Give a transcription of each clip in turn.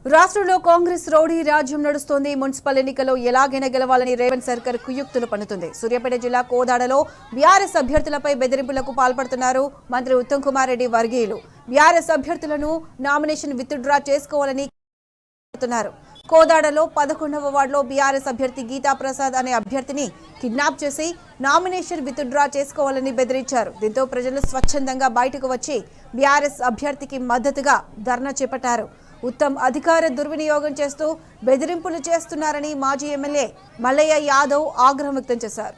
రాష్ట్రంలో కాంగ్రెస్ రౌడీ రాజ్యం నడుస్తోంది. మున్సిపల్ ఎన్నికల్లో ఎలాగైనా గెలవాలని రేవంత్ సర్కార్ కుయుక్తులు పన్నుతుంది. సూర్యాపేట జిల్లా కోదాడలో బీఆర్ఎస్ అభ్యర్థులపై బెదిరింపులకు పాల్పడుతున్నారు మంత్రి ఉత్తమ్ కుమార్ రెడ్డి వర్గీయులు. బీఆర్ఎస్ అభ్యర్థులను నామినేషన్ విత్డ్రా చేసుకోవాలని కోరుతున్నారు. కోదాడలో 11వ వార్డులో బీఆర్ఎస్ అభ్యర్థి గీతా ప్రసాద్ అనే అభ్యర్థిని కిడ్నాప్ చేసి నామినేషన్ విత్డ్రా చేసుకోవాలని బెదిరించారు. దీంతో ప్రజలు స్వచ్ఛందంగా బయటకు వచ్చి బీఆర్ఎస్ అభ్యర్థికి మద్దతుగా ధర్నా చేపట్టారు. ఉత్తమ్ అధికార దుర్వినియోగం చేస్తూ బెదిరింపులు చేస్తున్నారని మాజీ ఎమ్మెల్యే మల్లయ్య యాదవ్ ఆగ్రహం వ్యక్తం చేశారు.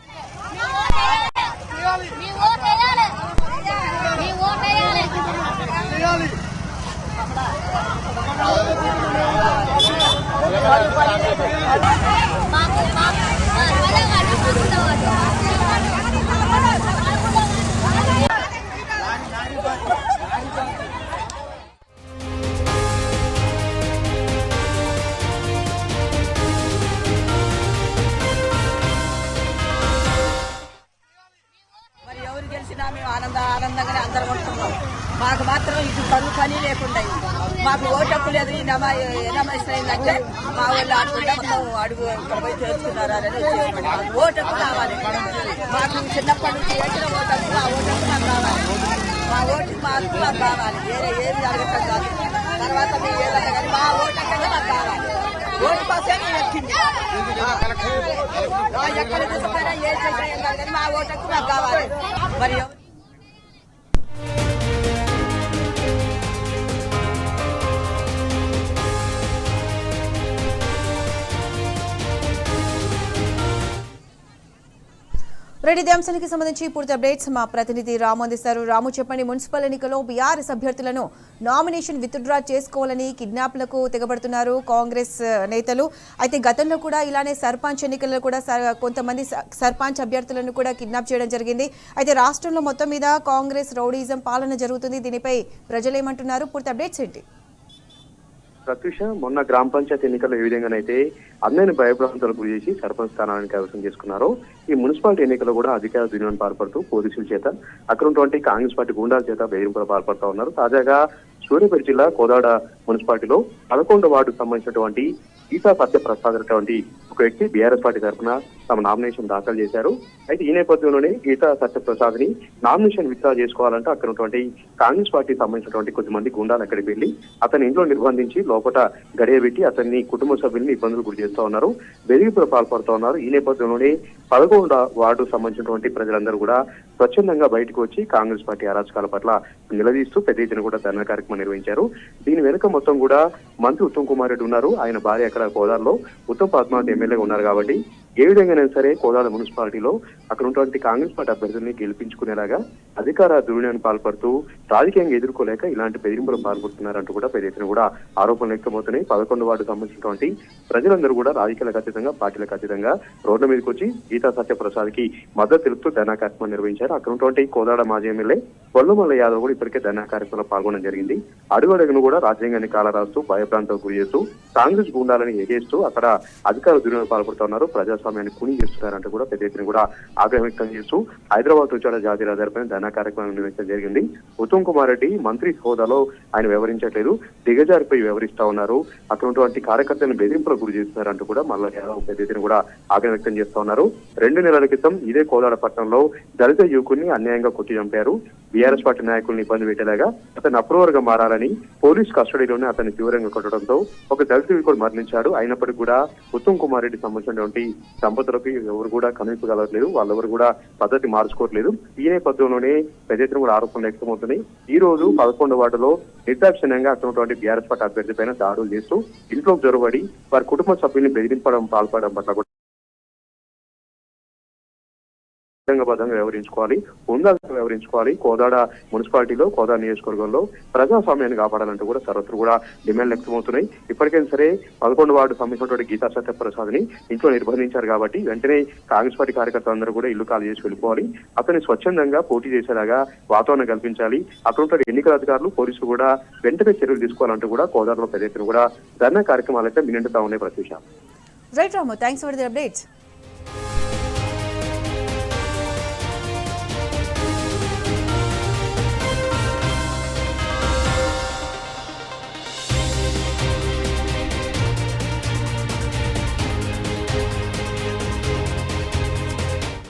మేము ఆనందంగానే అందరం ఉంటున్నాం. మాకు మాత్రం ఇది పని లేకుండా మాకు ఓటు హక్కు లేదు. ఏమైందంటే మా వాళ్ళు ఆడుకుంటే మొత్తం అడుగు ఇక్కడ పోయి చేర్చుకున్నారని ఓటు హక్కు కావాలి. మాకు చిన్నప్పటి నుంచి వేసిన ఓటు హక్కు ఆ ఓటు హక్కు మాకు కావాలి. మా ఓటు మాకు కావాలి. ఏమి జరగటం కాదు. తర్వాత మేము ఏదైనా కానీ మా ఓటు హక్కు మాకు కావాలి. ఓటు కోసం ఎక్కింది ఎక్కడ తీసుకుపోయినా ఏ చేసినా కానీ మా ఓటు హక్కు మాకు కావాలి. మరి రెడ్డి అంశానికి సంబంధించి పూర్తి అప్డేట్స్ మా ప్రతినిధి రాము అందిస్తారు. రాము, చెప్పండి. మున్సిపల్ ఎన్నికల్లో బీఆర్ఎస్ అభ్యర్థులను నామినేషన్ విత్డ్రా చేసుకోవాలని కిడ్నాప్లకు తెగబడుతున్నారు కాంగ్రెస్ నేతలు. అయితే గతంలో కూడా ఇలానే సర్పంచ్ ఎన్నికల్లో కూడా కొంతమంది సర్పంచ్ అభ్యర్థులను కూడా కిడ్నాప్ చేయడం జరిగింది. అయితే రాష్ట్రంలో మొత్తం మీద కాంగ్రెస్ రౌడీజం పాలన జరుగుతుంది. దీనిపై ప్రజలేమంటున్నారు? పూర్తి అప్డేట్స్ ఏంటి? ప్రత్యూష, మొన్న గ్రామ పంచాయతీ ఎన్నికల్లో ఏ విధంగానైతే అందరిని భయభ్రాంతులకు గురి చేసి సర్పంచ్ స్థానాన్ని కైవసం చేసుకున్నారో, ఈ మున్సిపాలిటీ ఎన్నికల్లో కూడా అధికార దుర్వినియోగం పాల్పడుతూ పోలీసుల చేత, అక్కడ ఉన్నటువంటి కాంగ్రెస్ పార్టీ గుండాల చేత బెదిరింపులు పాల్పడుతూ ఉన్నారు. తాజాగా సూర్యాపేట జిల్లా కోదాడ మున్సిపాలిటీలో 11వ వార్డుకు సంబంధించినటువంటి గీతా సత్యప్రసాద్ అనేటువంటి ఒక వ్యక్తి బీఆర్ఎస్ పార్టీ తరఫున తమ నామినేషన్ దాఖలు చేశారు. అయితే ఈ నేపథ్యంలోనే గీతా సత్యప్రసాద్ ని నామినేషన్ విత్డ్రా చేసుకోవాలంటే అక్కడ ఉన్నటువంటి కాంగ్రెస్ పార్టీకి సంబంధించినటువంటి కొద్దిమంది గుండాలు అక్కడికి వెళ్లి అతని ఇంట్లో నిర్బంధించి లోపల గడియబెట్టి అతన్ని కుటుంబ సభ్యుల్ని ఇబ్బందులు గురి చేస్తూ ఉన్నారు, బెదిరింపులు పాల్పడుతూ ఉన్నారు. ఈ నేపథ్యంలోనే 11వ వార్డు సంబంధించినటువంటి ప్రజలందరూ కూడా స్వచ్ఛందంగా బయటకు వచ్చి కాంగ్రెస్ పార్టీ అరాచకాల పట్ల నిలదీస్తూ పెద్ద ఎత్తున కూడా ధర్నా కార్యక్రమం నిర్వహించారు. దీని వెనుక మొత్తం కూడా మంత్రి ఉత్తమ్ కుమార్ రెడ్డి ఉన్నారు. ఆయన భార్య అక్కడ కోదాడలో ఉత్తమ్ పద్మావతి ఎమ్మెల్యేగా ఉన్నారు. కాబట్టి ఏ విధంగానైనా సరే కోదాడ మున్సిపాలిటీలో అక్కడ ఉన్నటువంటి కాంగ్రెస్ పార్టీ అభ్యర్థుల్ని గెలిపించుకునేలాగా అధికార దుర్వినియోగానికి పాల్పడుతూ రాజకీయంగా ఎదుర్కోలేక ఇలాంటి బెదిరింపులు పాల్పడుతున్నారంటూ కూడా పెద్ద ఎత్తున కూడా ఆరోపణలు వ్యక్తమవుతున్నాయి. 11వ వార్డు సంబంధించినటువంటి ప్రజలందరూ కూడా రాజకీయాలకు అతీతంగా, పార్టీలకు అతీతంగా రోడ్ల మీదకి వచ్చి గీతా సత్యప్రసాద్ కి మద్దతు తెలుపుతూ ధర్నా కార్యక్రమం నిర్వహించారు. అక్కడ ఉన్నటువంటి కోదాడ మాజీ ఎమ్మెల్యే వల్లమల్ల యాదవ్ కూడా ఇప్పటికే ధర్నా కార్యక్రమంలో పాల్గొనడం జరిగింది. అడుగడుగును కూడా రాజ్యాంగాన్ని కాలరాస్తూ భయప్రాంతాలకు గురి చేస్తూ కాంగ్రెస్ గుండాలని ఎగేస్తూ అక్కడ అధికార దుర్వినియోగం పాల్పడుతూ ఉన్నారు, ప్రజాస్వామ్యాన్ని కూని చేస్తున్నారంటూ కూడా పెద్ద ఎత్తున కూడా ఆగ్రహం వ్యక్తం చేస్తూ హైదరాబాద్ రుచాల జాతీయ రహదారిపై ధర్నా కార్యక్రమం నిర్వహించడం జరిగింది. ఉత్తమ్ కుమార్ రెడ్డి మంత్రి హోదాలో ఆయన వ్యవహరించట్లేదు, దిగజారిపోయి వ్యవహరిస్తా ఉన్నారు, అక్కడ ఉన్నటువంటి కార్యకర్తలను బెదిరింపులకు గురి చేస్తున్నారంటూ కూడా మల్ల యాదవ్ పెద్ద ఎత్తున కూడా ఆగ్రహం వ్యక్తం చేస్తా ఉన్నారు. 2 నెలల క్రితం ఇదే కోదాడ పట్టణంలో దళిత యువకుడిని అన్యాయంగా కొట్టి చంపారు. బీఆర్ఎస్ పార్టీ నాయకుల్ని ఇబ్బంది పెట్టేలాగా అతను అప్రూవర్ గా మారాలని పోలీస్ కస్టడీలోనే అతన్ని తీవ్రంగా కొట్టడంతో ఒక దళిత యువకుడు మరణించాడు. అయినప్పటికీ కూడా ఉత్తమ్ కుమార్ రెడ్డి సంబంధించినటువంటి దంపతులకు ఎవరు కూడా కనిపించగలట్లేదు, వాళ్ళెవరు కూడా పద్ధతి మార్చుకోవట్లేదు. ఈ నేపథ్యంలోనే పెద్ద ఎత్తున కూడా ఆరోపణలు వ్యక్తమవుతున్నాయి. ఈ రోజు 11వ వార్డులో నిర్దాక్షిణ్యంగా అక్కడ బీఆర్ఎస్ పార్టీ అభ్యర్థి పైన దాడులు చేస్తూ ఇంట్లో జొరబడి వారి కుటుంబ సభ్యుల్ని బెదిరింపడం పాల్పడడం పట్ల కూడా బద్ధంగా వ్యవహరించుకోవాలి, హుందాగా వ్యవహరించుకోవాలి. కోదాడ మున్సిపాలిటీలో, కోదాడ నియోజకవర్గంలో ప్రజాస్వామ్యాన్ని కాపాడాలంటూ కూడా సర్వత్రు కూడా డిమాండ్లు వ్యక్తమవుతున్నాయి. ఇప్పటికైనా సరే 11వ వార్డు సంబంధించినటువంటి గీతా సత్యప్రసాద్ ని ఇంట్లో నిర్బంధించారు కాబట్టి వెంటనే కాంగ్రెస్ పార్టీ కార్యకర్తలందరూ కూడా ఇల్లు ఖాళీ చేసి వెళ్ళిపోవాలి, అతన్ని స్వచ్ఛందంగా పోటీ చేసేలాగా వాతావరణం కల్పించాలి. అక్కడ ఎన్నికల అధికారులు, పోలీసులు కూడా వెంటనే చర్యలు తీసుకోవాలంటూ కూడా కోదాడలో పెద్ద ఎత్తున కూడా ధర్నా కార్యక్రమాలు అయితే మిన్నంటుతా ఉన్నాయి. Pratyusha. Right Ramu, thanks for the updates.